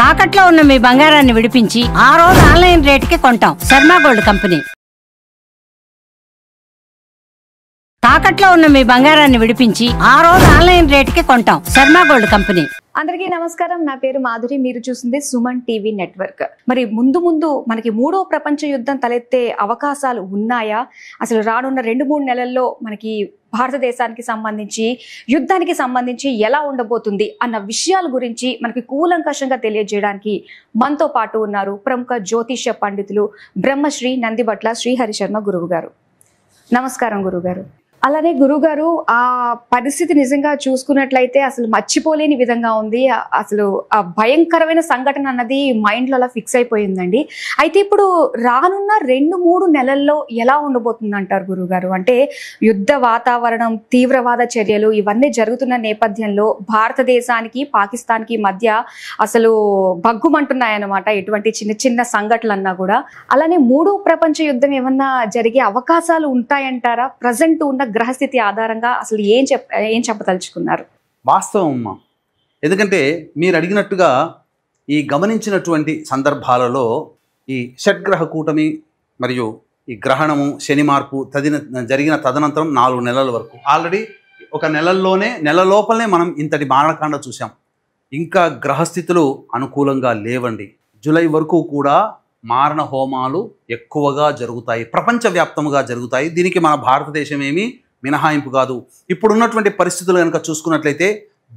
తాకట్లో ఉన్న మీ బంగారాన్ని విడిపించి ఆ రోజు ఆన్లైన్ రేటుకి కొంటాం. Sharma gold company. తాకట్లో ఉన్న మీ బంగారాన్ని విడిపించి ఆ రోజు ఆన్లైన్ రేటుకి కొంటాం. Sharma gold company. అందరికీ నమస్కారం. నా పేరు మాధురి. మీరు చూస్తుంది సుమన్ టీవీ నెట్వర్క్. మరి ముందు మనకి మూడో ప్రపంచ యుద్ధం తలెత్తే అవకాశాలు ఉన్నాయా? అసలు రానున్న 2-3 నెలల్లో మనకి భారతదేశానికి సంబంధించి యుద్ధానికి సంబంధించి ఎలా ఉండబోతుంది అన్న విషయాల గురించి మనకి కూలంకషంగా తెలియజేయడానికి మనతో పాటు ఉన్నారు ప్రముఖ జ్యోతిష్య పండితులు బ్రహ్మశ్రీ నందిబట్ల శ్రీహరి శర్మ గురువు గారు. నమస్కారం గురుగారు. అలానే గురుగారు, ఆ పరిస్థితి నిజంగా చూసుకున్నట్లయితే అసలు మర్చిపోలేని విధంగా ఉంది. అసలు ఆ భయంకరమైన సంఘటన అన్నది మైండ్లో అలా ఫిక్స్ అయిపోయిందండి. అయితే ఇప్పుడు రానున్న 2-3 నెలల్లో ఎలా ఉండబోతుంది అంటారు గురుగారు? అంటే యుద్ధ వాతావరణం, తీవ్రవాద చర్యలు ఇవన్నీ జరుగుతున్న నేపథ్యంలో భారతదేశానికి పాకిస్తాన్కి మధ్య అసలు బగ్గుమంటున్నాయన్నమాట ఎటువంటి చిన్న చిన్న సంఘటనలన్నా కూడా. అలానే మూడో ప్రపంచ యుద్ధం ఏమన్నా జరిగే అవకాశాలు ఉంటాయంటారా? ప్రజెంట్ ఉన్న గ్రహస్థితి ఆధారంగా అసలు ఏం చెప్పదలుచుకున్నారు? వాస్తవం అమ్మా. ఎందుకంటే మీరు అడిగినట్టుగా ఈ గమనించినటువంటి సందర్భాలలో ఈ షడ్గ్రహ కూటమి మరియు ఈ గ్రహణము, శని మార్పు జరిగిన తదనంతరం 4 నెలల వరకు ఆల్రెడీ ఒక నెల లోపలనే మనం ఇంతటి మారణకాండ చూసాం. ఇంకా గ్రహస్థితులు అనుకూలంగా లేవండి. జూలై వరకు కూడా మారణ హోమాలు ఎక్కువగా జరుగుతాయి, ప్రపంచవ్యాప్తంగా జరుగుతాయి. దీనికి మన భారతదేశం ఏమీ మినహాయింపు కాదు. ఇప్పుడున్నటువంటి పరిస్థితులు కనుక చూసుకున్నట్లయితే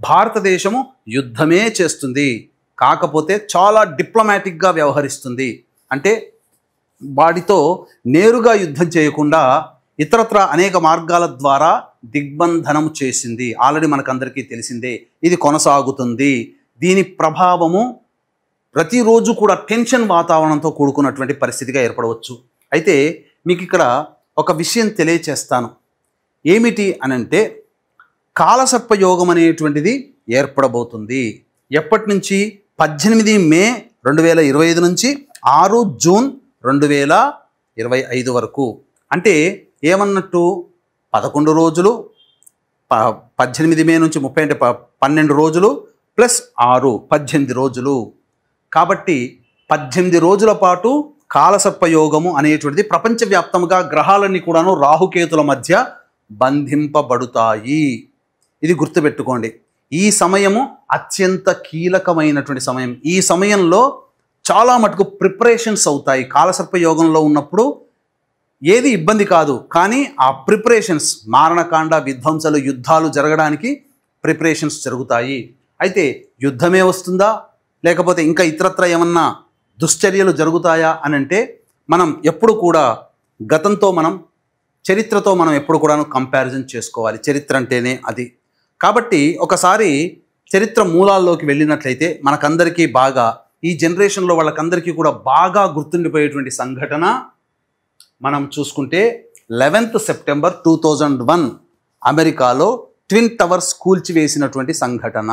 భారతదేశము యుద్ధమే చేస్తుంది, కాకపోతే చాలా డిప్లొమాటిక్గా వ్యవహరిస్తుంది. అంటే వాటితో నేరుగా యుద్ధం చేయకుండా ఇతరత్ర అనేక మార్గాల ద్వారా దిగ్బంధనం చేసింది. ఆల్రెడీ మనకందరికీ తెలిసిందే. ఇది కొనసాగుతుంది. దీని ప్రభావము ప్రతిరోజు కూడా టెన్షన్ వాతావరణంతో కూడుకున్నటువంటి పరిస్థితిగా ఏర్పడవచ్చు. అయితే మీకు ఇక్కడ ఒక విషయం తెలియచేస్తాను. ఏమిటి అనంటే కాలసర్పయోగం అనేటువంటిది ఏర్పడబోతుంది. ఎప్పటి నుంచి? 18 మే 2025 నుంచి 6 జూన్ 2025 వరకు. అంటే ఏమన్నట్టు 11 రోజులు, 18 మే నుంచి 30 అంటే 12 రోజులు ప్లస్ 6 18 రోజులు. కాబట్టి 18 రోజుల పాటు కాలసర్పయోగము అనేటువంటిది ప్రపంచవ్యాప్తంగా గ్రహాలన్నీ కూడాను రాహుకేతుల మధ్య బంధింపబడుతాయి. ఇది గుర్తుపెట్టుకోండి. ఈ సమయము అత్యంత కీలకమైనటువంటి సమయం. ఈ సమయంలో చాలా మటుకు ప్రిపరేషన్స్ అవుతాయి. కాలసర్పయోగంలో ఉన్నప్పుడు ఏది ఇబ్బంది కాదు, కానీ ఆ ప్రిపరేషన్స్, మారణకాండ, విధ్వంసాలు, యుద్ధాలు జరగడానికి ప్రిపరేషన్స్ జరుగుతాయి. అయితే యుద్ధమే వస్తుందా, లేకపోతే ఇంకా ఇతరత్ర ఏమన్నా దుశ్చర్యలు జరుగుతాయా అని అంటే మనం ఎప్పుడు కూడా గతంతో చరిత్రతో మనం ఎప్పుడు కూడా కంపారిజన్ చేసుకోవాలి. చరిత్ర అంటేనే అది. కాబట్టి ఒకసారి చరిత్ర మూలాల్లోకి వెళ్ళినట్లయితే మనకందరికీ బాగా, ఈ జనరేషన్లో వాళ్ళకందరికీ కూడా బాగా గుర్తుండిపోయేటువంటి సంఘటన మనం చూసుకుంటే 11th సెప్టెంబర్ 2001 అమెరికాలో ట్విన్ టవర్స్ కూల్చివేసినటువంటి సంఘటన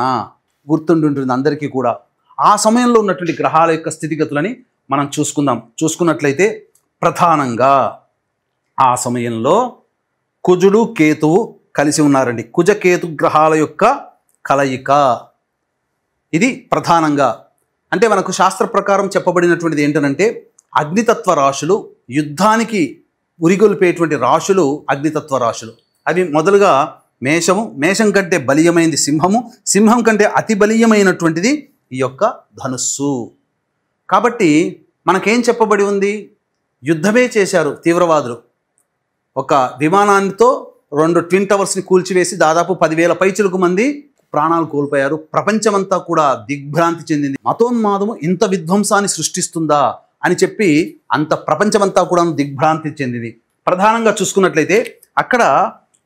గుర్తుండుంటుంది అందరికీ కూడా. ఆ సమయంలో ఉన్నటువంటి గ్రహాల యొక్క స్థితిగతులని మనం చూసుకున్నట్లయితే ప్రధానంగా ఆ సమయంలో కుజుడు, కేతువు కలిసి ఉన్నారండి. కుజకేతు గ్రహాల యొక్క కలయిక ఇది ప్రధానంగా. అంటే మనకు శాస్త్ర ప్రకారం చెప్పబడినటువంటిది ఏంటంటే అగ్నితత్వ రాశులు, యుద్ధానికి ఉరిగొల్పేటువంటి రాశులు అగ్నితత్వ రాశులు. అవి మొదలుగా మేషము, మేషం కంటే బలీయమైనది సింహము, సింహం కంటే అతి బలీయమైనటువంటిది ఈ యొక్క ధనుస్సు. కాబట్టి మనకేం చెప్పబడి ఉంది? యుద్ధమే చేశారు తీవ్రవాదులు. ఒక విమానానితో 2 ట్విన్ టవర్స్ని కూల్చివేసి దాదాపు 10,000 పైచిలకు మంది ప్రాణాలు కోల్పోయారు. ప్రపంచమంతా కూడా దిగ్భ్రాంతి చెందింది. మతోన్మాదము ఇంత విధ్వంసాన్ని సృష్టిస్తుందా అని చెప్పి అంత ప్రపంచమంతా కూడా దిగ్భ్రాంతి చెందింది. ప్రధానంగా చూసుకున్నట్లయితే అక్కడ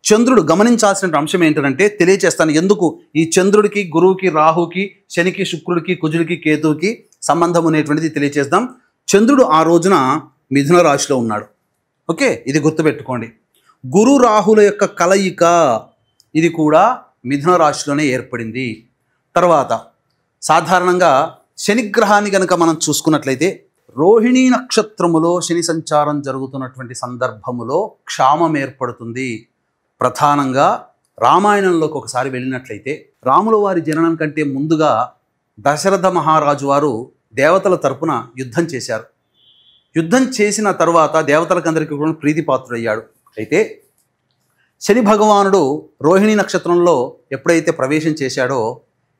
చంద్రుడు గమనించాల్సిన అంశం ఏంటంటే తెలియచేస్తాను. ఎందుకు ఈ చంద్రుడికి, గురువుకి, రాహుకి, శనికి, శుక్రుడికి, కుజుడికి, కేతువుకి సంబంధం అనేటువంటిది తెలియచేద్దాం. చంద్రుడు ఆ రోజున మిథున రాశిలో ఉన్నాడు. ఓకే, ఇది గుర్తుపెట్టుకోండి. గురు రాహుల యొక్క కలయిక ఇది కూడా మిథున రాశిలోనే ఏర్పడింది. తర్వాత సాధారణంగా శనిగ్రహాన్ని కనుక మనం చూసుకున్నట్లయితే రోహిణీ నక్షత్రములో శని సంచారం జరుగుతున్నటువంటి సందర్భములో క్షామం ఏర్పడుతుంది. ప్రధానంగా రామాయణంలోకి ఒకసారి వెళ్ళినట్లయితే రాముల వారి జననం కంటే ముందుగా దశరథ మహారాజు వారు దేవతల తరపున యుద్ధం చేశారు. యుద్ధం చేసిన తరువాత దేవతలకందరికీ కూడా ప్రీతిపాత్రుడయ్యాడు. అయితే శని భగవానుడు రోహిణి నక్షత్రంలో ఎప్పుడైతే ప్రవేశం చేశాడో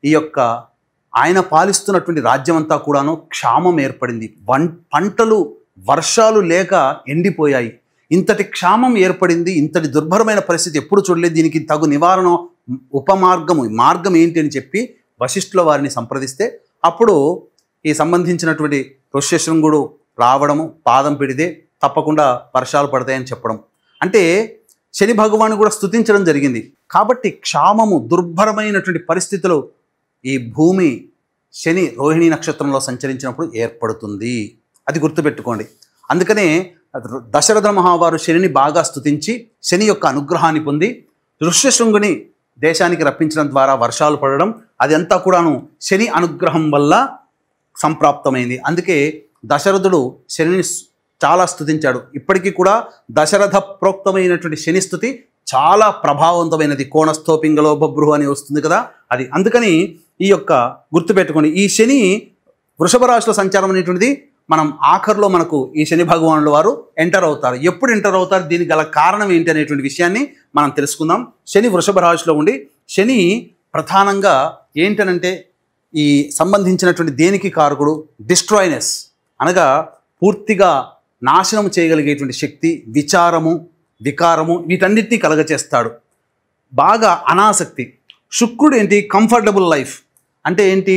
ఈ యొక్క ఆయన పాలిస్తున్నటువంటి రాజ్యం అంతా కూడాను క్షామం ఏర్పడింది. పంటలు వర్షాలు లేక ఎండిపోయాయి. ఇంతటి క్షామం ఏర్పడింది. ఇంతటి దుర్భరమైన పరిస్థితి ఎప్పుడు చూడలేదు. దీనికి తగు నివారణ మార్గం ఏంటి అని చెప్పి వశిష్ఠుల వారిని సంప్రదిస్తే అప్పుడు ఈ సంబంధించినటువంటి ఋష్యశృంగుడు రావడము, పాదం పెడితే తప్పకుండా వర్షాలు పడతాయని చెప్పడం, అంటే శని భగవాను కూడా స్తుతించడం జరిగింది. కాబట్టి క్షామము, దుర్భరమైనటువంటి పరిస్థితులు ఈ భూమి శని రోహిణి నక్షత్రంలో సంచరించినప్పుడు ఏర్పడుతుంది. అది గుర్తుపెట్టుకోండి. అందుకనే దశరథ మహావారు శనిని బాగా స్తుతించి శని యొక్క అనుగ్రహాన్ని పొంది ఋష్యశృంగుని దేశానికి రప్పించడం ద్వారా వర్షాలు పడడం, అదంతా కూడాను శని అనుగ్రహం వల్ల సంప్రాప్తమైంది. అందుకే దశరథుడు శనిని చాలా స్తుతించాడు. ఇప్పటికీ కూడా దశరథ ప్రోక్తమైనటువంటి శని స్తుతి చాలా ప్రభావవంతమైనది. కోణస్థోపింగలో బభ్రు అని వస్తుంది కదా, అది. అందుకని ఈ యొక్క గుర్తుపెట్టుకోండి, ఈ శని వృషభ రాశిలో సంచారం అనేటువంటిది మనం ఆఖరిలో మనకు ఈ శని భగవానుల వారు ఎంటర్ అవుతారు. ఎప్పుడు ఎంటర్ అవుతారు, దీనికి గల కారణం ఏంటి అనేటువంటి విషయాన్ని మనం తెలుసుకుందాం. శని వృషభ రాశిలో ఉండి, శని ప్రధానంగా ఏంటనంటే ఈ సంబంధించినటువంటి దేనికి కారకుడు, డిస్ట్రాయినెస్ అనగా పూర్తిగా నాశనం చేయగలిగేటువంటి శక్తి, వికారము వీటన్నిటినీ కలగచేస్తాడు. బాగా అనాసక్తి. శుక్రుడు ఏంటి, కంఫర్టబుల్ లైఫ్ అంటే ఏంటి,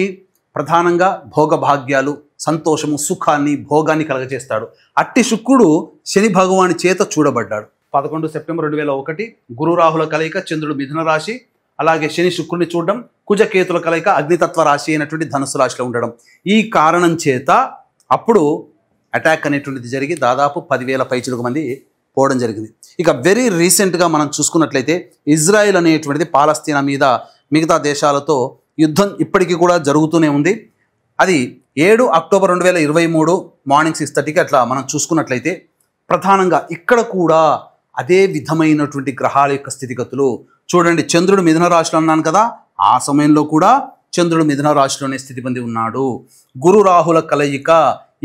ప్రధానంగా భోగభాగ్యాలు, సంతోషము, సుఖాన్ని, భోగాన్ని కలగచేస్తాడు. అట్టి శుక్రుడు శని భగవాని చేత చూడబడ్డాడు. 11 సెప్టెంబర్ 2001 గురు రాహుల కలయిక, చంద్రుడు మిథున రాశి, అలాగే శని శుక్రుడిని చూడడం, కుజకేతుల కలయిక అగ్నితత్వ రాశి అయినటువంటి ధనుసు రాశిలో ఉండడం. ఈ కారణం చేత అప్పుడు అటాక్ అనేటువంటిది జరిగి దాదాపు 10,000 పైచులకు మంది పోవడం జరిగింది. ఇక వెరీ రీసెంట్గా మనం చూసుకున్నట్లయితే ఇజ్రాయెల్ అనేటువంటిది పాలస్తీనా మీద మిగతా దేశాలతో యుద్ధం ఇప్పటికీ కూడా జరుగుతూనే ఉంది. అది 7 అక్టోబర్ 2023 మార్నింగ్ 6:30కి అట్లా మనం చూసుకున్నట్లయితే ప్రధానంగా ఇక్కడ కూడా అదే విధమైనటువంటి గ్రహాల యొక్క స్థితిగతులు చూడండి. చంద్రుడు మిథున రాశిలో అన్నాను కదా, ఆ సమయంలో కూడా చంద్రుడు మిథున రాశిలోనే స్థితి పొంది ఉన్నాడు. గురు రాహుల కలయిక,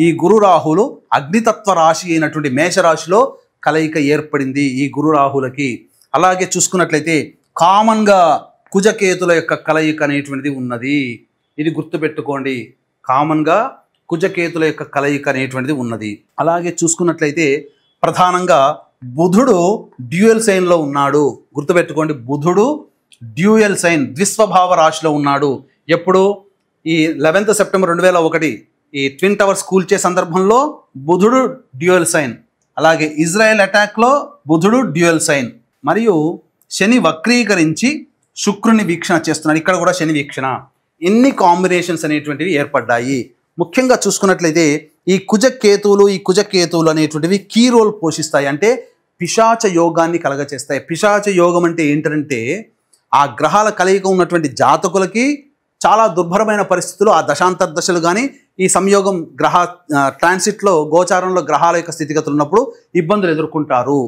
ఈ గురు రాహులు అగ్నితత్వ రాశి అయినటువంటి మేషరాశిలో కలయిక ఏర్పడింది ఈ గురు రాహులకి. అలాగే చూసుకున్నట్లయితే కామన్గా కుజకేతుల యొక్క కలయిక అనేటువంటిది ఉన్నది. ఇది గుర్తుపెట్టుకోండి, కామన్గా కుజకేతుల యొక్క కలయిక అనేటువంటిది ఉన్నది. అలాగే చూసుకున్నట్లయితే ప్రధానంగా బుధుడు డ్యూయల్ సైన్లో ఉన్నాడు. గుర్తుపెట్టుకోండి, బుధుడు డ్యూయల్ సైన్, ద్విస్వభావ రాశిలో ఉన్నాడు. ఎప్పుడు, ఈ 11 సెప్టెంబర్ 2001 ఈ ట్విన్ టవర్స్ కూల్చే సందర్భంలో బుధుడు డ్యూయల్ సైన్. అలాగే ఇజ్రాయెల్ అటాక్లో బుధుడు డ్యూయల్ సైన్. మరియు శని వక్రీకరించి శుక్రుని వీక్షణ చేస్తున్నాడు. ఇక్కడ కూడా శని వీక్షణ. ఎన్ని కాంబినేషన్స్ అనేటువంటివి ఏర్పడ్డాయి. ముఖ్యంగా చూసుకున్నట్లయితే ఈ కుజకేతువులు అనేటువంటివి కీ రోల్ పోషిస్తాయి. అంటే పిశాచ యోగాన్ని కలగచేస్తాయి. పిశాచ యోగం అంటే ఏంటంటే ఆ గ్రహాల కలయిక ఉన్నటువంటి జాతకులకి చాలా దుర్భరమైన పరిస్థితులు, ఆ దశాంతర్దశలు కానీ ఈ సంయోగం గ్రహ ట్రాన్సిట్లో గోచారంలో గ్రహాల యొక్క స్థితిగతులు ఉన్నప్పుడు ఇబ్బందులు ఎదుర్కొంటారు.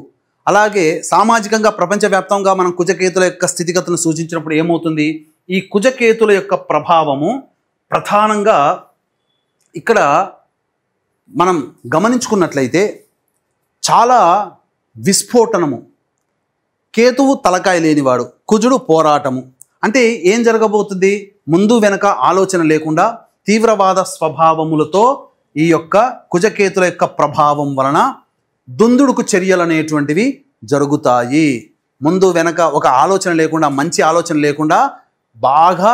అలాగే సామాజికంగా ప్రపంచవ్యాప్తంగా మనం కుజకేతుల యొక్క స్థితిగతులను సూచించినప్పుడు ఏమవుతుంది, ఈ కుజకేతుల యొక్క ప్రభావము ప్రధానంగా ఇక్కడ మనం గమనించుకున్నట్లయితే చాలా విస్ఫోటనము. కేతువు తలకాయ లేనివాడు, కుజుడు పోరాటము. అంటే ఏం జరగబోతుంది, ముందు వెనక ఆలోచన లేకుండా తీవ్రవాద స్వభావములతో ఈ యొక్క కుజకేతుల యొక్క ప్రభావం వలన దుందుడుకు చర్యలు అనేటువంటివి జరుగుతాయి. ముందు వెనక ఒక ఆలోచన లేకుండా, మంచి ఆలోచన లేకుండా బాగా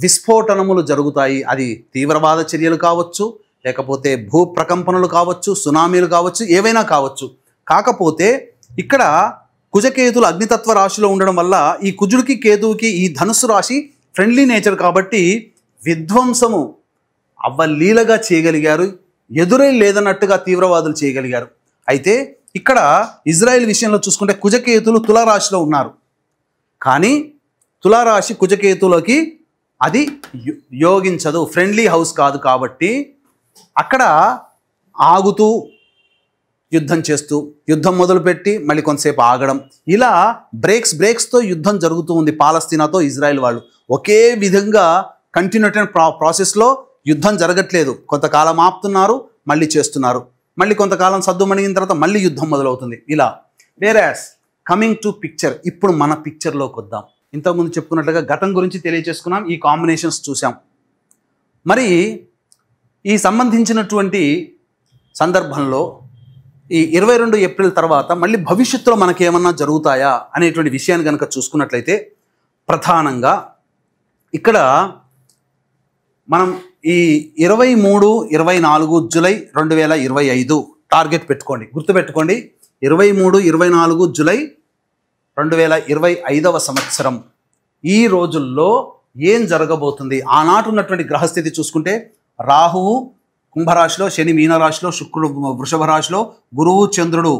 విస్ఫోటనములు జరుగుతాయి. అది తీవ్రవాద చర్యలు కావచ్చు, లేకపోతే భూ ప్రకంపనలు కావచ్చు, సునామీలు కావచ్చు, ఏవైనా కావచ్చు. కాకపోతే ఇక్కడ కుజకేతులు అగ్నితత్వ రాశిలో ఉండడం వల్ల ఈ కుజుడికి కేతువుకి ఈ ధనుస్సు రాశి ఫ్రెండ్లీ నేచర్ కాబట్టి విధ్వంసము అవ్వలీలగా చేయగలిగారు. ఎదురే లేదన్నట్టుగా తీవ్రవాదులు చేయగలిగారు. అయితే ఇక్కడ ఇజ్రాయెల్ విషయంలో చూసుకుంటే కుజకేతులు తులారాశిలో ఉన్నారు. కానీ తులారాశి కుజకేతులకి అది యోగించదు, ఫ్రెండ్లీ హౌస్ కాదు. కాబట్టి అక్కడ ఆగుతూ యుద్ధం చేస్తూ, యుద్ధం మొదలుపెట్టి మళ్ళీ కొంతసేపు ఆగడం, ఇలా బ్రేక్స్తో యుద్ధం జరుగుతూ ఉంది పాలస్తీనాతో ఇజ్రాయెల్ వాళ్ళు. ఒకే విధంగా కంటిన్యూటీ ప్రాసెస్లో యుద్ధం జరగట్లేదు. కొంతకాలం ఆపుతున్నారు, మళ్ళీ చేస్తున్నారు, మళ్ళీ కొంతకాలం సద్దుమణిగిన తర్వాత మళ్ళీ యుద్ధం మొదలవుతుంది. ఇలా వేరాస్ కమింగ్ టు పిక్చర్, ఇప్పుడు మన పిక్చర్లోకి వద్దాం. ఇంతకుముందు చెప్పుకున్నట్లుగా గతం గురించి తెలియజేసుకున్నాం, ఈ కాంబినేషన్స్ చూసాం. మరి ఈ సంబంధించినటువంటి సందర్భంలో ఈ 22 ఏప్రిల్ తర్వాత మళ్ళీ భవిష్యత్తులో మనకేమన్నా జరుగుతాయా అనేటువంటి విషయాన్ని కనుక చూసుకున్నట్లయితే ప్రధానంగా ఇక్కడ మనం ఈ 23, 24 జూలై 2025 టార్గెట్ పెట్టుకోండి, గుర్తుపెట్టుకోండి. 23, 24 జూలై 2025వ సంవత్సరం ఈ రోజుల్లో ఏం జరగబోతుంది? ఆనాటి ఉన్నటువంటి గ్రహస్థితి చూసుకుంటే రాహువు కుంభరాశిలో, శని మీనరాశిలో, శుక్రుడు వృషభ రాశిలో, గురువు చంద్రుడు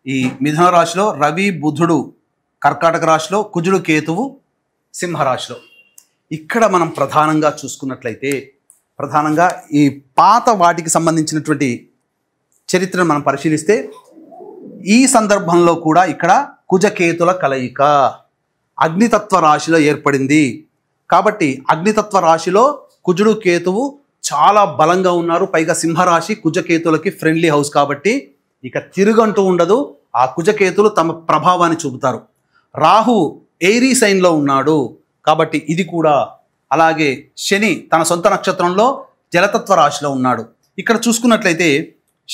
ఈ మిథున రాశిలో, రవి బుధుడు కర్కాటక రాశిలో, కుజుడు కేతువు సింహరాశిలో. ఇక్కడ మనం ప్రధానంగా చూసుకున్నట్లయితే ప్రధానంగా ఈ పాత వాటికి సంబంధించినటువంటి చరిత్రను మనం పరిశీలిస్తే ఈ సందర్భంలో కూడా ఇక్కడ కుజకేతుల కలయిక అగ్నితత్వ రాశిలో ఏర్పడింది. కాబట్టి అగ్నితత్వ రాశిలో కుజుడు కేతువు చాలా బలంగా ఉన్నారు. పైగా సింహరాశి కుజకేతులకి ఫ్రెండ్లీ హౌస్ కాబట్టి ఇక తిరుగంటూ ఉండదు. ఆ కుజకేతులు తమ ప్రభావాన్ని చూపుతారు. రాహు ఎయిరీ సైన్లో ఉన్నాడు కాబట్టి ఇది కూడా. అలాగే శని తన సొంత నక్షత్రంలో జలతత్వ రాశిలో ఉన్నాడు. ఇక్కడ చూసుకున్నట్లయితే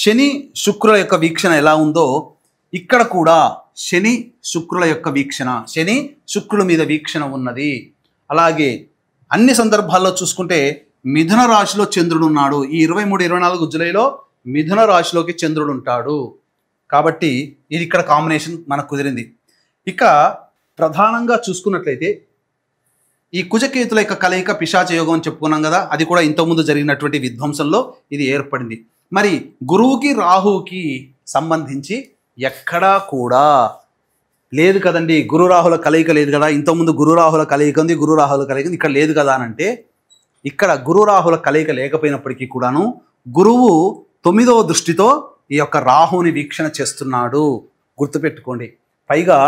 శని శుక్రుల యొక్క వీక్షణ ఎలా ఉందో ఇక్కడ కూడా శని శుక్రుల యొక్క వీక్షణ, శని శుక్రుల మీద వీక్షణ ఉన్నది. అలాగే అన్ని సందర్భాల్లో చూసుకుంటే మిథున రాశిలో చంద్రుడు ఉన్నాడు. ఈ 23, 24 జూలైలో మిథున రాశిలోకి చంద్రుడు ఉంటాడు. కాబట్టి ఇది ఇక్కడ కాంబినేషన్ మనకు కుదిరింది. ఇక ప్రధానంగా చూసుకున్నట్లయితే ఈ కుజకేతుల యొక్క కలయిక పిశాచ యోగం అని చెప్పుకున్నాం కదా, అది కూడా ఇంతకుముందు జరిగినటువంటి విధ్వంసంలో ఇది ఏర్పడింది. మరి గురువుకి రాహువుకి సంబంధించి ఎక్కడా కూడా లేదు కదండి, గురు రాహుల కలయిక లేదు కదా, ఇంతకుముందు గురు రాహుల కలయిక ఉంది, గురు రాహుల కలయిక ఉంది, ఇక్కడ లేదు కదా అని అంటే ఇక్కడ గురు రాహుల కలయిక లేకపోయినప్పటికీ కూడాను గురువు 9వ దృష్టితో ఈ యొక్క రాహుని వీక్షణ చేస్తున్నాడు, గుర్తుపెట్టుకోండి. పైగా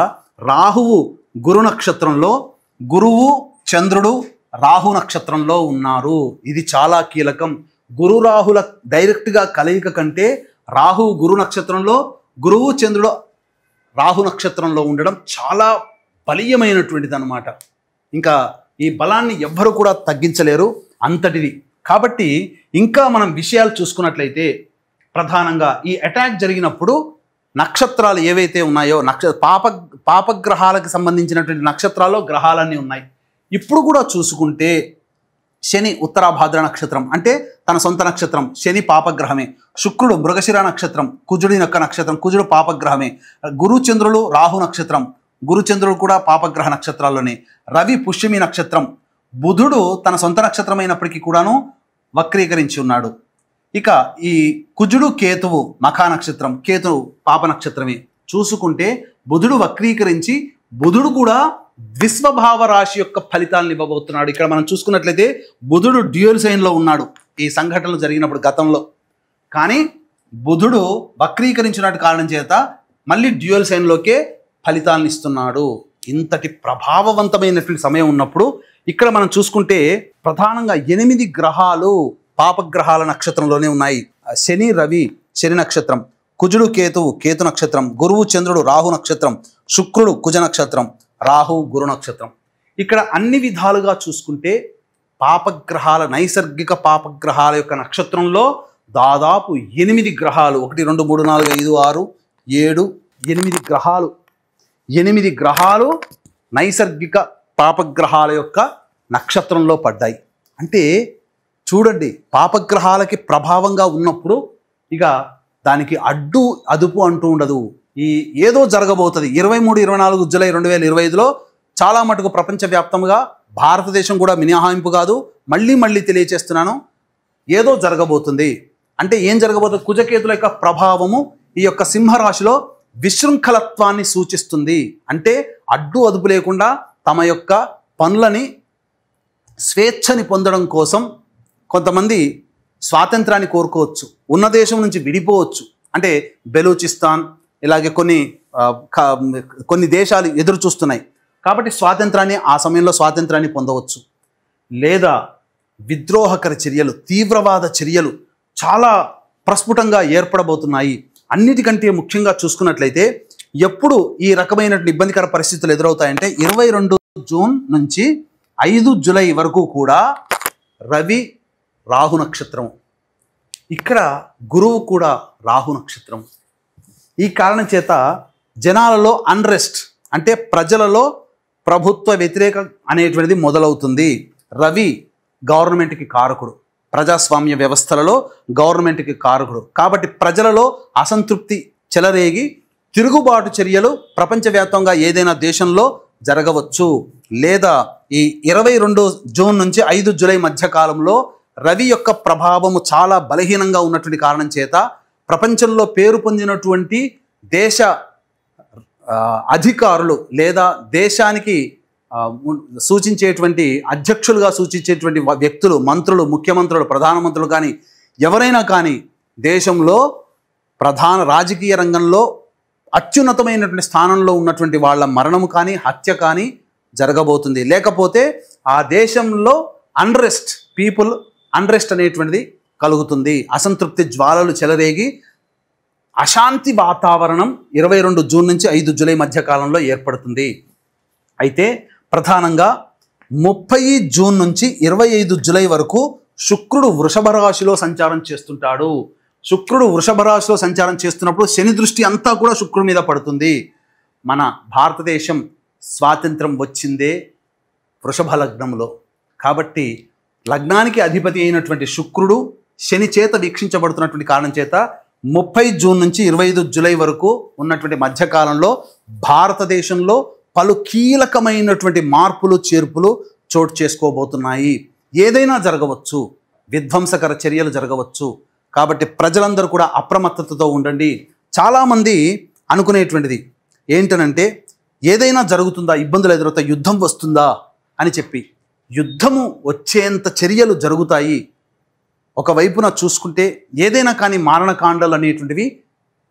రాహువు గురు నక్షత్రంలో, గురువు చంద్రుడు రాహు నక్షత్రంలో ఉన్నారు. ఇది చాలా కీలకం. గురు రాహుల డైరెక్ట్గా కలయిక కంటే రాహు గురు నక్షత్రంలో, గురువు చంద్రుడు రాహు నక్షత్రంలో ఉండడం చాలా బలీయమైనటువంటిది అన్నమాట. ఇంకా ఈ బలాన్ని ఎవ్వరూ కూడా తగ్గించలేరు, అంతటిది. కాబట్టి ఇంకా మనం విషయాలు చూసుకున్నట్లయితే ప్రధానంగా ఈ అటాక్ జరిగినప్పుడు నక్షత్రాలు ఏవైతే ఉన్నాయో పాపగ్రహాలకు సంబంధించినటువంటి నక్షత్రాల్లో గ్రహాలన్నీ ఉన్నాయి. ఇప్పుడు కూడా చూసుకుంటే శని ఉత్తరాభాద్ర నక్షత్రం అంటే తన సొంత నక్షత్రం, శని పాపగ్రహమే. శుక్రుడు మృగశిర నక్షత్రం, కుజుడి యొక్క నక్షత్రం, కుజుడు పాపగ్రహమే. గురు చంద్రులు రాహు నక్షత్రం, గురుచంద్రుడు కూడా పాపగ్రహ నక్షత్రాల్లోనే. రవి పుష్యమి నక్షత్రం, బుధుడు తన సొంత నక్షత్రం అయినప్పటికీ కూడాను వక్రీకరించి ఉన్నాడు. ఇక ఈ కుజుడు కేతువు మఖా నక్షత్రం, కేతువు పాప నక్షత్రమే. చూసుకుంటే బుధుడు వక్రీకరించి బుధుడు కూడా ద్విస్వభావ రాశి యొక్క ఫలితాలను ఇవ్వబోతున్నాడు. ఇక్కడ మనం చూసుకున్నట్లయితే బుధుడు డ్యూయల్ సైన్లో ఉన్నాడు ఈ సంఘటనలు జరిగినప్పుడు గతంలో, కానీ బుధుడు వక్రీకరించినట్టు కారణం చేత మళ్ళీ డ్యూయల్ సైన్లోకే ఫలితాలను ఇస్తున్నాడు. ఇంతటి ప్రభావవంతమైనటువంటి సమయం ఉన్నప్పుడు ఇక్కడ మనం చూసుకుంటే ప్రధానంగా 8 గ్రహాలు పాపగ్రహాల నక్షత్రంలోనే ఉన్నాయి. శని రవి శని నక్షత్రం, కుజుడు కేతువు కేతు నక్షత్రం, గురువు చంద్రుడు రాహు నక్షత్రం, శుక్రుడు కుజ నక్షత్రం, రాహు గురు నక్షత్రం. ఇక్కడ అన్ని విధాలుగా చూసుకుంటే పాపగ్రహాల నైసర్గిక పాపగ్రహాల యొక్క నక్షత్రంలో దాదాపు 8 గ్రహాలు, 1 2 3 4 5 6 7 8 గ్రహాలు, 8 గ్రహాలు నైసర్గిక పాపగ్రహాల యొక్క నక్షత్రంలో పడ్డాయి. అంటే చూడండి, పాపగ్రహాలకి ప్రభావంగా ఉన్నప్పుడు ఇక దానికి అడ్డు అదుపు అంటూ ఉండదు. ఈ ఏదో జరగబోతుంది. 23, 24 జూలై 2025లో చాలా మటుకు ప్రపంచవ్యాప్తంగా, భారతదేశం కూడా మినహాయింపు కాదు, మళ్ళీ తెలియచేస్తున్నాను, ఏదో జరగబోతుంది. అంటే ఏం జరగబోతుంది? కుజకేతుల యొక్క ప్రభావము ఈ యొక్క సింహరాశిలో విశృంఖలత్వాన్ని సూచిస్తుంది. అంటే అడ్డు అదుపు లేకుండా తమ యొక్క పనులని స్వేచ్ఛని పొందడం కోసం కొంతమంది స్వాతంత్రాన్ని కోరుకోవచ్చు, ఉన్న దేశం నుంచి విడిపోవచ్చు. అంటే బెలూచిస్తాన్ ఇలాగే కొన్ని దేశాలు ఎదురు చూస్తున్నాయి కాబట్టి స్వాతంత్రాన్ని ఆ సమయంలో స్వాతంత్రాన్ని పొందవచ్చు. లేదా విద్రోహకర చర్యలు, తీవ్రవాద చర్యలు చాలా ప్రస్ఫుటంగా ఏర్పడబోతున్నాయి. అన్నిటికంటే ముఖ్యంగా చూసుకున్నట్లయితే ఎప్పుడు ఈ రకమైనటువంటి ఇబ్బందికర పరిస్థితులు ఎదురవుతాయంటే 22 జూన్ నుంచి 5 జూలై వరకు కూడా రవి రాహు నక్షత్రం, ఇక్కడ గురువు కూడా రాహు నక్షత్రం. ఈ కారణం చేత జనాలలో అన్రెస్ట్ అంటే ప్రజలలో ప్రభుత్వ వ్యతిరేక అనేటువంటిది మొదలవుతుంది. రవి గవర్నమెంట్కి కారకుడు, ప్రజాస్వామ్య వ్యవస్థలలో గవర్నమెంట్కి కారకుడు. కాబట్టి ప్రజలలో అసంతృప్తి చెలరేగి తిరుగుబాటు చర్యలు ప్రపంచవ్యాప్తంగా ఏదైనా దేశంలో జరగవచ్చు. లేదా ఈ 22 జూన్ నుంచి 5 జూలై మధ్య కాలంలో రవి యొక్క ప్రభావము చాలా బలహీనంగా ఉన్నటువంటి కారణం చేత ప్రపంచంలో పేరు పొందినటువంటి దేశ అధికారులు లేదా దేశానికి సూచించేటువంటి అధ్యక్షులుగా సూచించేటువంటి వ్యక్తులు, మంత్రులు, ముఖ్యమంత్రులు, ప్రధానమంత్రులు కానీ ఎవరైనా కానీ దేశంలో ప్రధాన రాజకీయ రంగంలో అత్యున్నతమైనటువంటి స్థానంలో ఉన్నటువంటి వాళ్ళ మరణము కానీ హత్య కానీ జరగబోతుంది. లేకపోతే ఆ దేశంలో అన్రెస్ట్, పీపుల్ అన్రెస్ట్ అనేటువంటిది కలుగుతుంది. అసంతృప్తి జ్వాలలు చెలరేగి అశాంతి వాతావరణం 22 జూన్ నుంచి 5 జూలై మధ్య కాలంలో ఏర్పడుతుంది. అయితే ప్రధానంగా 30 జూన్ నుంచి 25 జూలై వరకు శుక్రుడు వృషభ రాశిలో సంచారం చేస్తుంటాడు. శుక్రుడు వృషభ రాశిలో సంచారం చేస్తున్నప్పుడు శని దృష్టి అంతా కూడా శుక్రుడి మీద పడుతుంది. మన భారతదేశం స్వాతంత్రం వచ్చిందే వృషభ లగ్నంలో. కాబట్టి లగ్నానికి అధిపతి అయినటువంటి శుక్రుడు శని చేత వీక్షించబడుతున్నటువంటి కారణం చేత 30 జూన్ నుంచి 25 జూలై వరకు ఉన్నటువంటి మధ్యకాలంలో భారతదేశంలో పలు కీలకమైనటువంటి మార్పులు చేర్పులు చోటు చేసుకోబోతున్నాయి. ఏదైనా జరగవచ్చు, విధ్వంసకర చర్యలు జరగవచ్చు. కాబట్టి ప్రజలందరూ కూడా అప్రమత్తతతో ఉండండి. చాలామంది అనుకునేటువంటిది ఏంటనంటే ఏదైనా జరుగుతుందా, ఇబ్బందులు ఎదురవుతాయి, యుద్ధం వస్తుందా అని చెప్పి. యుద్ధము వచ్చేంత చర్యలు జరుగుతాయి. ఒకవైపున చూసుకుంటే ఏదైనా కానీ మారణకాండలు అనేటువంటివి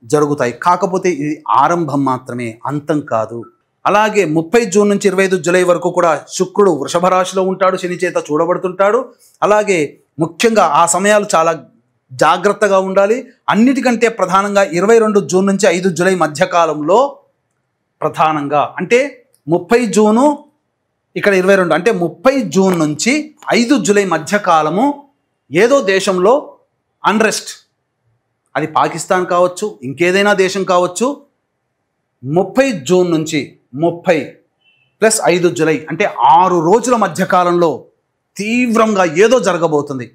జరుగుతాయి. కాకపోతే ఇది ఆరంభం మాత్రమే, అంతం కాదు. అలాగే 30 జూన్ నుంచి 25 జూలై వరకు కూడా శుక్రుడు వృషభ రాశిలో ఉంటాడు, శని చేత చూడబడుతుంటాడు. అలాగే ముఖ్యంగా ఆ సమయాలు చాలా జాగ్రత్తగా ఉండాలి. అన్నిటికంటే ప్రధానంగా 22 జూన్ నుంచి 5 జూలై మధ్యకాలంలో ప్రధానంగా అంటే 30 జూను ఇక్కడ 22 అంటే 30 జూన్ నుంచి 5 జూలై మధ్యకాలము ఏదో దేశంలో అన్రెస్ట్, అది పాకిస్తాన్ కావచ్చు, ఇంకేదైనా దేశం కావచ్చు. 30 జూన్ నుంచి 30 ప్లస్ 5 జూలై అంటే 6 రోజుల మధ్యకాలంలో తీవ్రంగా ఏదో జరగబోతుంది.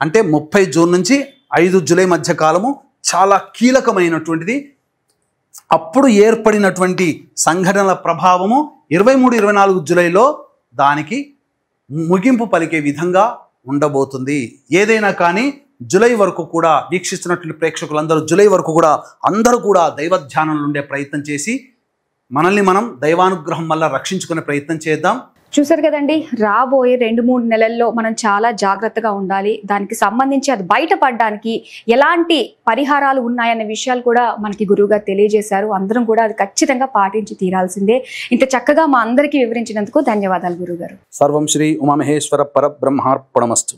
అంటే 30 జూన్ నుంచి 5 జూలై మధ్యకాలము చాలా కీలకమైనటువంటిది. అప్పుడు ఏర్పడినటువంటి సంఘటనల ప్రభావము 23-24 జూలైలో దానికి ముగింపు పలికే విధంగా ఉండబోతుంది. ఏదైనా కానీ జూలై వరకు కూడా వీక్షిస్తున్నటువంటి ప్రేక్షకులందరూ జూలై వరకు కూడా అందరూ కూడా దైవ ధ్యానంలో ఉండే ప్రయత్నం చేసి మనల్ని మనం దైవానుగ్రహం వల్ల రక్షించుకునే ప్రయత్నం చేద్దాం. చూసారు కదండి, రాబోయే 2-3 నెలల్లో మనం చాలా జాగ్రత్తగా ఉండాలి. దానికి సంబంధించి అది బయటపడడానికి ఎలాంటి పరిహారాలు ఉన్నాయన్న విషయాలు కూడా మనకి గురువుగారు తెలియజేశారు. అందరం కూడా అది ఖచ్చితంగా పాటించి తీరాల్సిందే. ఇంత చక్కగా మా అందరికీ వివరించినందుకు ధన్యవాదాలు గురువుగారు. సర్వం శ్రీ ఉమామహేశ్వర పరబ్రహ్మార్పణమస్తు.